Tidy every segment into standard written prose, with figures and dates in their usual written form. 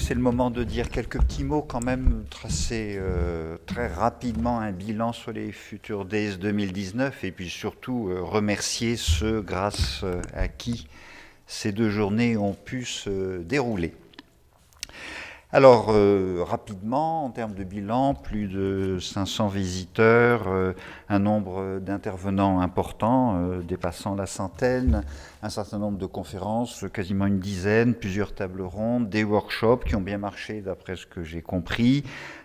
c'est le moment de dire quelques petits mots quand même, tracer très rapidement un bilan sur les Future Days 2019 et puis surtout remercier ceux grâce à qui ces deux journées ont pu se dérouler. Alors, rapidement, en termes de bilan, plus de 500 visiteurs, un nombre d'intervenants important, dépassant la centaine, un certain nombre de conférences, quasiment une dizaine, plusieurs tables rondes, des workshops qui ont bien marché d'après ce que j'ai compris,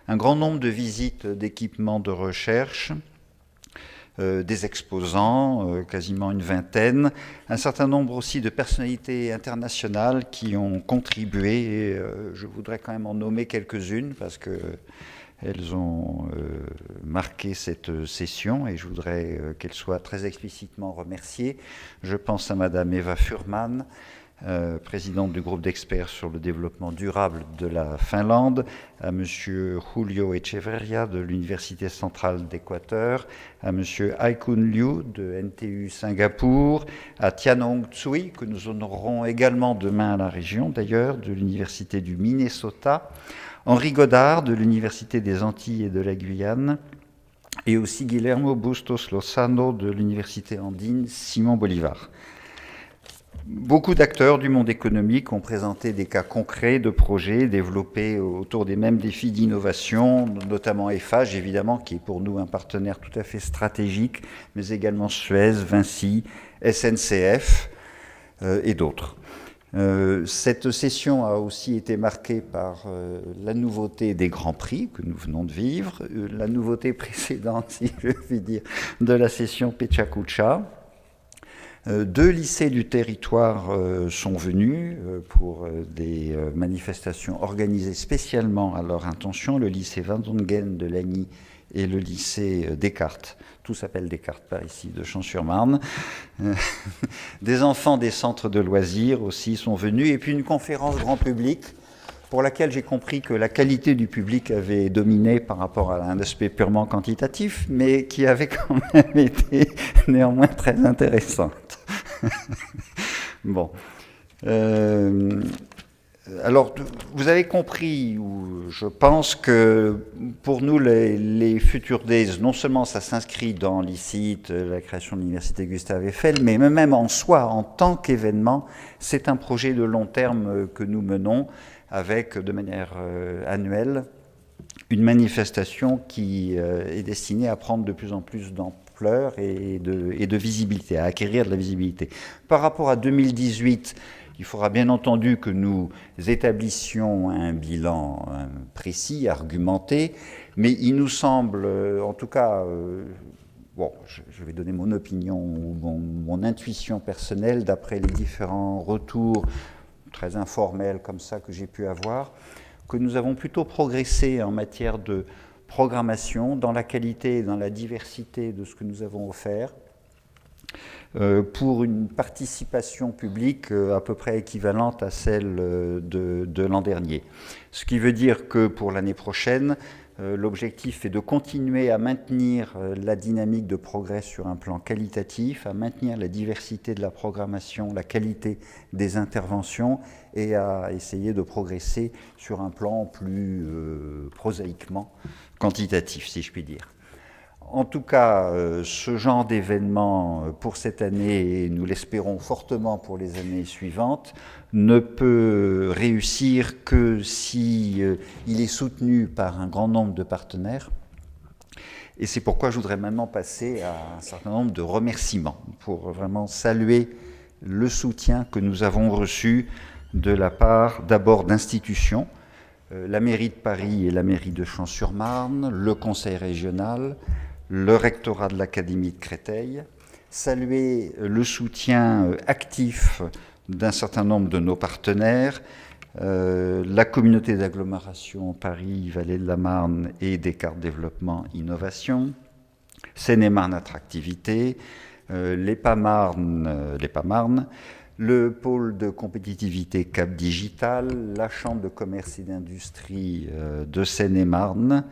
un grand nombre de visites d'équipements de recherche, des exposants, quasiment une vingtaine, un certain nombre aussi de personnalités internationales qui ont contribué, et je voudrais quand même en nommer quelques-unes parce qu'elles ont marqué cette session et je voudrais qu'elles soient très explicitement remerciées. Je pense à Madame Eva Furman, présidente du groupe d'experts sur le développement durable de la Finlande, à Monsieur Julio Echeverria de l'Université centrale d'Équateur, à Monsieur Haikun Liu de NTU Singapour, à Tianhong Tsui, que nous honorerons également demain à la région d'ailleurs, de l'Université du Minnesota, Henri Godard de l'Université des Antilles et de la Guyane, et aussi Guillermo Bustos Lozano de l'Université andine Simon Bolivar. Beaucoup d'acteurs du monde économique ont présenté des cas concrets de projets développés autour des mêmes défis d'innovation, notamment Eiffage, évidemment, qui est pour nous un partenaire tout à fait stratégique, mais également Suez, Vinci, SNCF et d'autres. Cette session a aussi été marquée par la nouveauté des Grands Prix que nous venons de vivre, la nouveauté précédente, si je puis dire, de la session Pechacucha. Deux lycées du territoire sont venus pour des manifestations organisées spécialement à leur intention, le lycée Van Dongen de Lagny et le lycée Descartes. Tout s'appelle Descartes par ici, de Champs-sur-Marne. Des enfants des centres de loisirs aussi sont venus, et puis une conférence grand public pour laquelle j'ai compris que la qualité du public avait dominé par rapport à un aspect purement quantitatif, mais qui avait quand même été néanmoins très intéressante. Bon. Alors, vous avez compris, ou je pense que pour nous, les Future Days, non seulement ça s'inscrit dans l'ICIT, la création de l'Université Gustave Eiffel, mais même en soi, en tant qu'événement, c'est un projet de long terme que nous menons avec, de manière annuelle, une manifestation qui est destinée à prendre de plus en plus d'ampleur et de visibilité, à acquérir de la visibilité. Par rapport à 2018, il faudra bien entendu que nous établissions un bilan précis, argumenté, mais il nous semble, en tout cas, bon, je vais donner mon opinion ou mon intuition personnelle d'après les différents retours très informels comme ça que j'ai pu avoir, que nous avons plutôt progressé en matière de programmation, dans la qualité et dans la diversité de ce que nous avons offert, pour une participation publique à peu près équivalente à celle de l'an dernier. Ce qui veut dire que pour l'année prochaine, l'objectif est de continuer à maintenir la dynamique de progrès sur un plan qualitatif, à maintenir la diversité de la programmation, la qualité des interventions et à essayer de progresser sur un plan plus prosaïquement quantitatif, si je puis dire. En tout cas, ce genre d'événement pour cette année, et nous l'espérons fortement pour les années suivantes, ne peut réussir que si il est soutenu par un grand nombre de partenaires. Et c'est pourquoi je voudrais maintenant passer à un certain nombre de remerciements pour vraiment saluer le soutien que nous avons reçu de la part d'abord d'institutions, la mairie de Paris et la mairie de Champs-sur-Marne, le conseil régional, le rectorat de l'Académie de Créteil, saluer le soutien actif d'un certain nombre de nos partenaires, la communauté d'agglomération Paris-Vallée de la Marne et Descartes Développement Innovation, Seine-et-Marne Attractivité, l'EPAMarne, le pôle de compétitivité Cap Digital, la Chambre de commerce et d'industrie de Seine-et-Marne,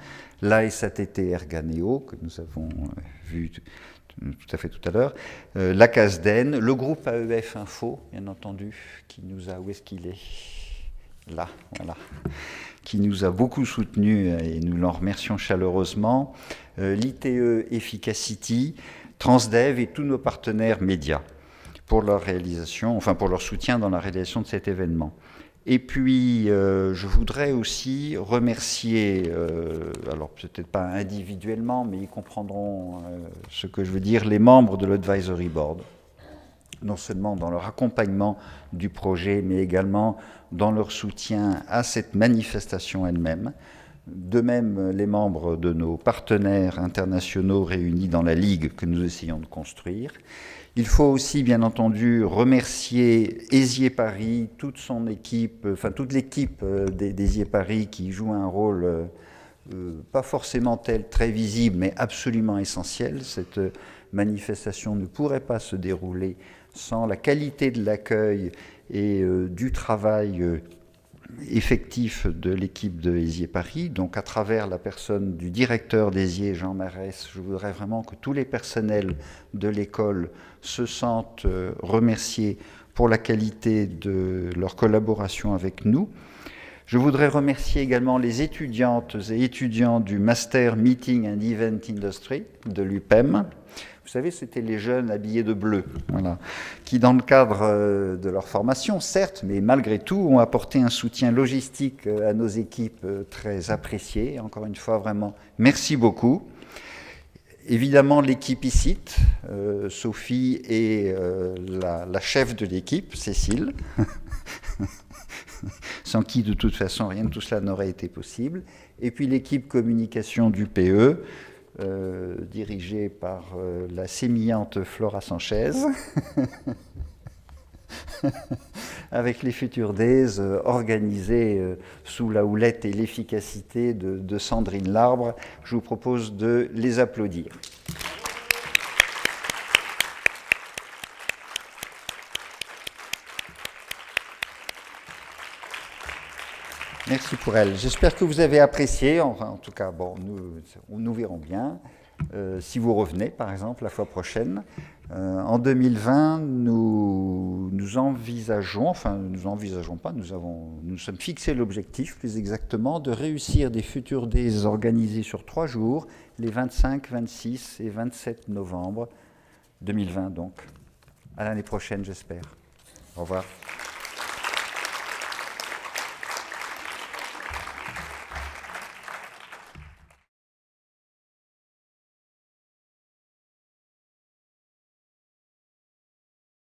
la SATT Erganeo, que nous avons vu tout à fait tout à l'heure, la CASDEN, le groupe AEF Info, bien entendu, qui nous a... Où est-ce qu'il est ? là, voilà, qui nous a beaucoup soutenus et nous l'en remercions chaleureusement, l'ITE Efficacity, Transdev et tous nos partenaires médias pour leur réalisation, enfin pour leur soutien dans la réalisation de cet événement. Et puis, je voudrais aussi remercier, alors peut-être pas individuellement, mais ils comprendront ce que je veux dire, les membres de l'Advisory Board, non seulement dans leur accompagnement du projet, mais également dans leur soutien à cette manifestation elle-même. De même, les membres de nos partenaires internationaux réunis dans la Ligue que nous essayons de construire. Il faut aussi, bien entendu, remercier Hésier Paris, toute son équipe, enfin toute l'équipe d'Hésier Paris qui joue un rôle pas forcément très visible, mais absolument essentiel. Cette manifestation ne pourrait pas se dérouler sans la qualité de l'accueil et du travail effectif de l'équipe de Hésier Paris. Donc à travers la personne du directeur d'Hésier, Jean Marès, je voudrais vraiment que tous les personnels de l'école se sentent remerciés pour la qualité de leur collaboration avec nous. Je voudrais remercier également les étudiantes et étudiants du Master Meeting and Event Industry de l'UPEM. Vous savez, c'était les jeunes habillés de bleu, voilà, qui dans le cadre de leur formation, certes, mais malgré tout, ont apporté un soutien logistique à nos équipes très apprécié. Encore une fois, vraiment, merci beaucoup. Évidemment, l'équipe ICIT, Sophie et la chef de l'équipe, Cécile, sans qui, de toute façon, rien de tout cela n'aurait été possible. Et puis l'équipe communication du PE, dirigée par la sémillante Flora Sanchez, avec les Future Days organisés sous la houlette et l'efficacité de Sandrine Larbre. Je vous propose de les applaudir. Merci pour elle. J'espère que vous avez apprécié. Enfin, en tout cas, bon, nous verrons bien. Si vous revenez, par exemple, la fois prochaine. En 2020, nous envisageons, enfin, nous envisageons pas, nous sommes fixés l'objectif, plus exactement, de réussir des Future Days organisés sur 3 jours, les 25, 26 et 27 novembre 2020, donc. À l'année prochaine, j'espère. Au revoir.